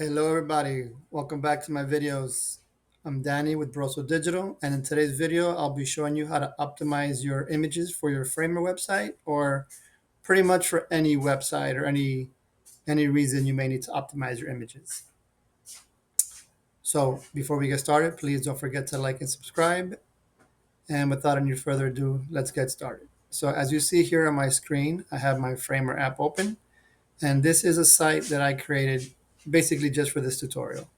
Hello everybody, welcome back to my videos. I'm Danny with Broso Digital, and in today's video I'll be showing you how to optimize your images for your Framer website, or pretty much for any website or any reason you may need to optimize your images. So before we get started, please don't forget to like and subscribe, and without any further ado, let's get started. So as you see here on my screen, I have my Framer app open, and this is a site that I created basically just for this tutorial.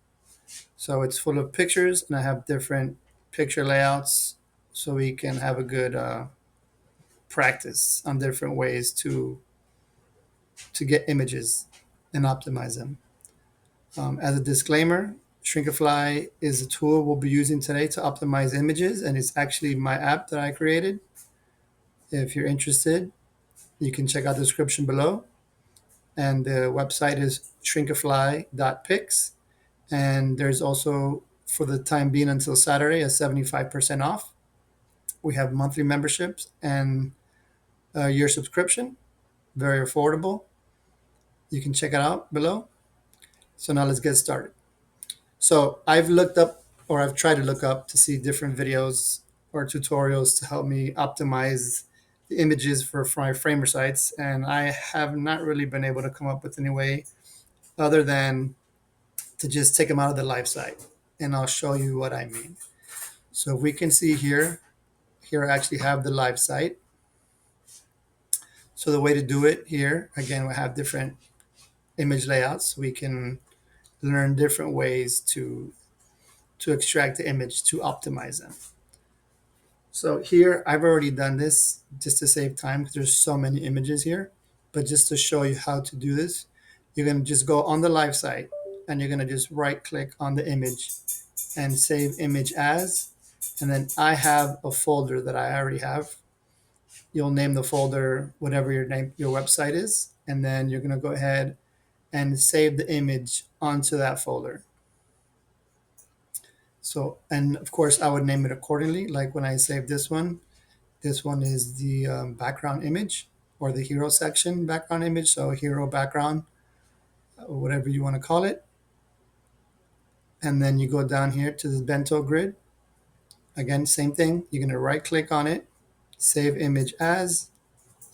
So it's full of pictures, and I have different picture layouts so we can have a good practice on different ways to get images and optimize them. As a disclaimer, ShrinkiFly is a tool we'll be using today to optimize images, and it's actually my app that I created. If you're interested, you can check out the description below. And the website is shrinkifly.pics. And there's also, for the time being until Saturday, a 75% off. We have monthly memberships and a year subscription, very affordable. You can check it out below. So now let's get started. So I've looked up, or I've tried to look up to see different videos or tutorials to help me optimize the images for my Framer sites, and I have not really been able to come up with any way other than to just take them out of the live site. And I'll show you what I mean. So if we can see here I actually have the live site. So the way to do it here, again, we have different image layouts. We can learn different ways to extract the image to optimize them. So here, I've already done this just to save time because there's so many images here. But just to show you how to do this, you're going to just go on the live site and you're going to just right click on the image and save image as. And then I have a folder that I already have. You'll name the folder whatever your website is, and then you're going to go ahead and save the image onto that folder. So, and of course I would name it accordingly. Like when I save this one is the background image, or the hero section background image. So hero background, whatever you want to call it. And then you go down here to the bento grid. Again, same thing. You're going to right click on it, save image as,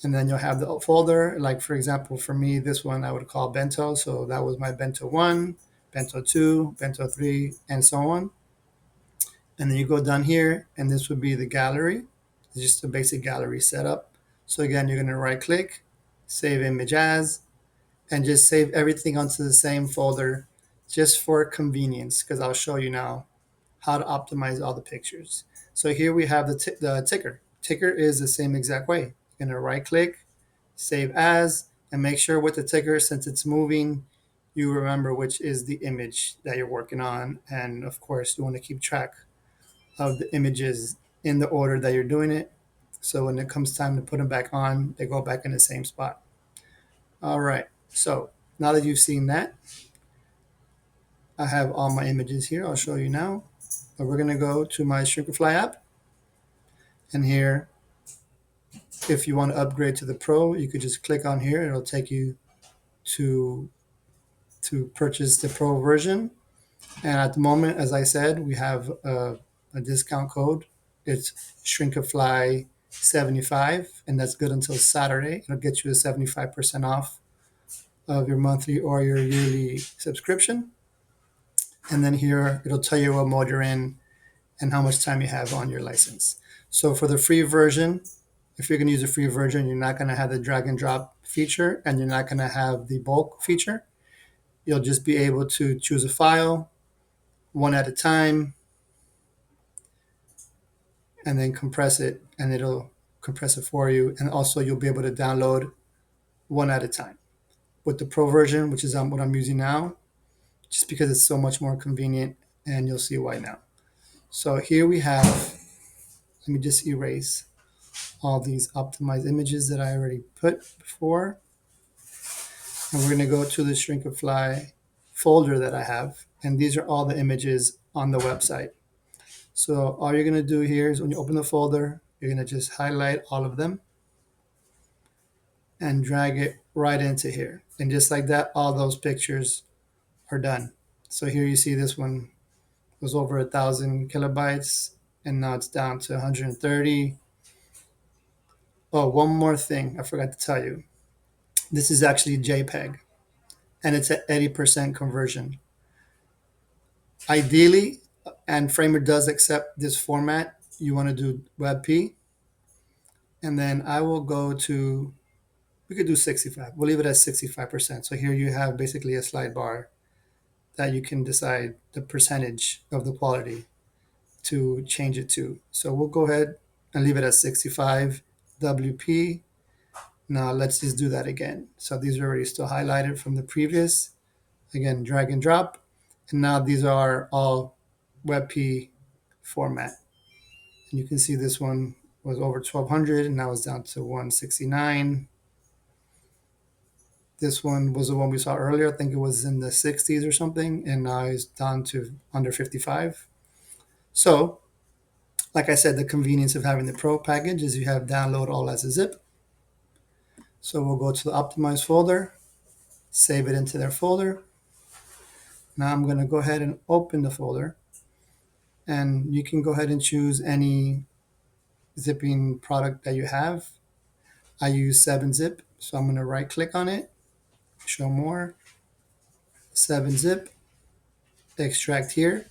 and then you'll have the folder. Like for example, for me, this one I would call bento. So that was my bento 1, bento 2, bento 3, and so on. And then you go down here, and this would be the gallery. It's just a basic gallery setup. So again, you're going to right click, save image as, and just save everything onto the same folder just for convenience, because I'll show you now how to optimize all the pictures. So here we have the ticker. Ticker is the same exact way. You're going to right click, save as, and make sure with the ticker, since it's moving, you remember which is the image that you're working on. And of course, you want to keep track of the images in the order that you're doing it. So when it comes time to put them back on, they go back in the same spot. All right. So now that you've seen that, I have all my images here. I'll show you now. But we're going to go to my ShrinkiFly app. And here, if you want to upgrade to the Pro, you could just click on here. It'll take you to purchase the Pro version. And at the moment, as I said, we have a discount code. It's ShrinkiFly 75, and that's good until Saturday. It'll get you a 75% off of your monthly or your yearly subscription. And then here, it'll tell you what mode you're in and how much time you have on your license. So for the free version, if you're going to use a free version, you're not going to have the drag and drop feature, and you're not going to have the bulk feature. You'll just be able to choose a file one at a time and then compress it, and it'll compress it for you. And also you'll be able to download one at a time. With the Pro version, which is what I'm using now, just because it's so much more convenient, and you'll see why now. So here we have, let me just erase all these optimized images that I already put before. And we're going to go to the ShrinkiFly folder that I have. And these are all the images on the website. So all you're going to do here is when you open the folder, you're going to just highlight all of them and drag it right into here. And just like that, all those pictures are done. So here you see this one was over 1,000 kilobytes, and now it's down to 130. Oh, one more thing I forgot to tell you. This is actually JPEG, and it's at 80% conversion. Ideally, and Framer does accept this format, you want to do WebP, and then I will go to, we could do 65. We'll leave it at 65%. So here you have basically a slide bar that you can decide the percentage of the quality to change it to. So we'll go ahead and leave it at 65 WP. Now let's just do that again. So these are already still highlighted from the previous. Again, drag and drop. And now these are all WebP format. And you can see this one was over 1,200 and now it's down to 169. This one was the one we saw earlier. I think it was in the 60s or something, and now it's down to under 55. So, like I said, the convenience of having the Pro package is you have download all as a zip. So we'll go to the optimized folder, save it into their folder. Now I'm going to go ahead and open the folder, and you can go ahead and choose any zipping product that you have. I use 7-zip, so I'm going to right click on it, show more, 7-zip, extract here,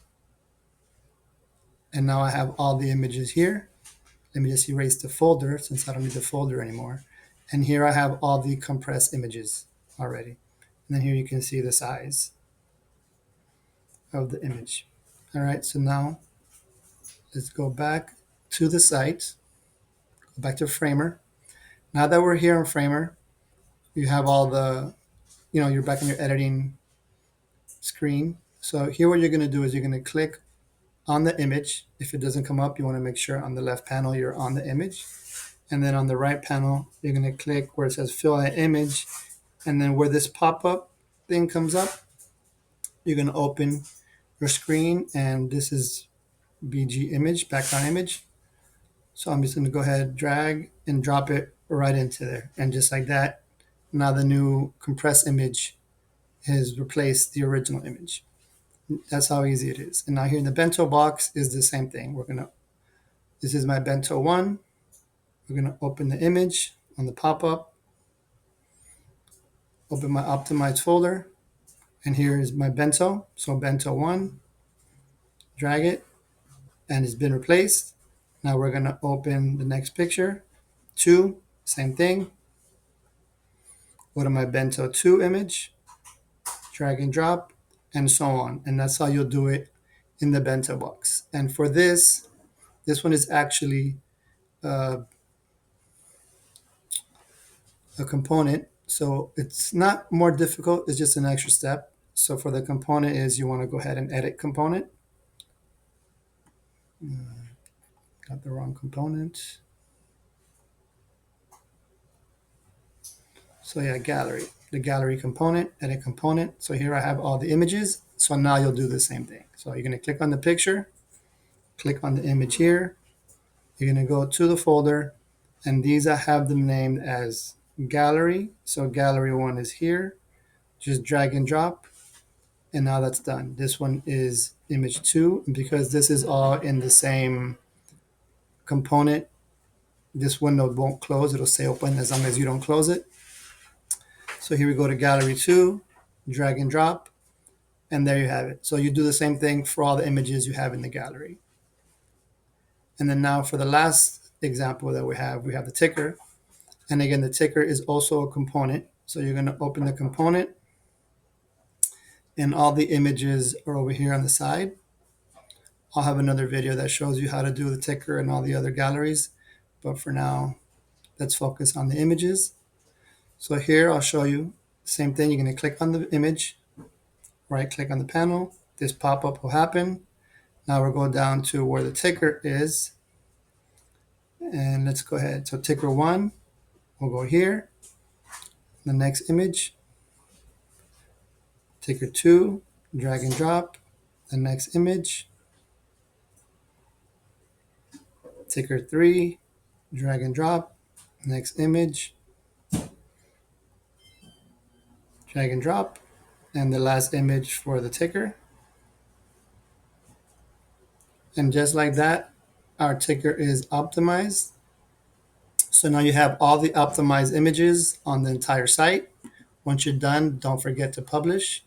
and now I have all the images here. Let me just erase the folder since I don't need the folder anymore. And here I have all the compressed images already. And then here you can see the size of the image. All right, so now let's go back to the site, go back to Framer. Now that we're here in Framer, you have all the, you're back in your editing screen. So here what you're gonna do is you're gonna click on the image. If it doesn't come up, you wanna make sure on the left panel you're on the image. And then on the right panel, you're gonna click where it says fill an image. And then where this pop-up thing comes up, you're gonna open your screen, and this is BG image, background image. So I'm just gonna go ahead, drag and drop it right into there. And just like that, now the new compressed image has replaced the original image. That's how easy it is. And now here in the bento box is the same thing. This is my bento one. We're gonna open the image on the pop-up, open my optimized folder, and here is my bento. So bento one, drag it, and it's been replaced. Now we're gonna open the next picture. Two, same thing. Go to my bento two image, drag and drop, and so on. And that's how you'll do it in the bento box. And for this one is actually a component. So it's not more difficult, it's just an extra step. So for the component is you want to go ahead and edit component. Got the wrong component. So yeah, gallery, the gallery component, edit component. So here I have all the images. So now you'll do the same thing. So you're gonna click on the picture, click on the image here. You're gonna go to the folder, and these I have them named as gallery. So gallery one is here. Just drag and drop, and now that's done. This one is image two, and because this is all in the same component, this window won't close. It'll stay open as long as you don't close it. So here we go to gallery two, drag and drop, and there you have it. So you do the same thing for all the images you have in the gallery. And then now for the last example that we have the ticker. And again, the ticker is also a component. So you're gonna open the component, and all the images are over here on the side. I'll have another video that shows you how to do the ticker and all the other galleries. But for now, let's focus on the images. So here I'll show you the same thing. You're gonna click on the image, right click on the panel. This pop-up will happen. Now we're going down to where the ticker is. And let's go ahead. So ticker one, we'll go here. The next image. Ticker two, drag and drop. The next image. Ticker three, drag and drop. Next image. Drag and drop. And the last image for the ticker. And just like that, our ticker is optimized. So now you have all the optimized images on the entire site. Once you're done, don't forget to publish.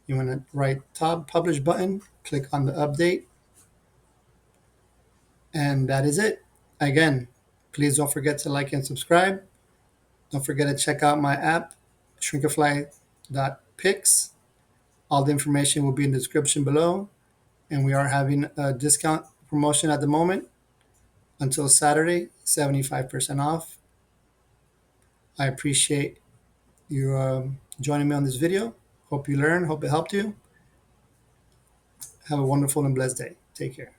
You want to right top publish button, click on the update, and that is it. Again, please don't forget to like and subscribe. Don't forget to check out my app, shrinkifly.pics. All the information will be in the description below. And we are having a discount promotion at the moment until Saturday, 75% off. I appreciate you joining me on this video. Hope you learned. Hope it helped you. Have a wonderful and blessed day. Take care.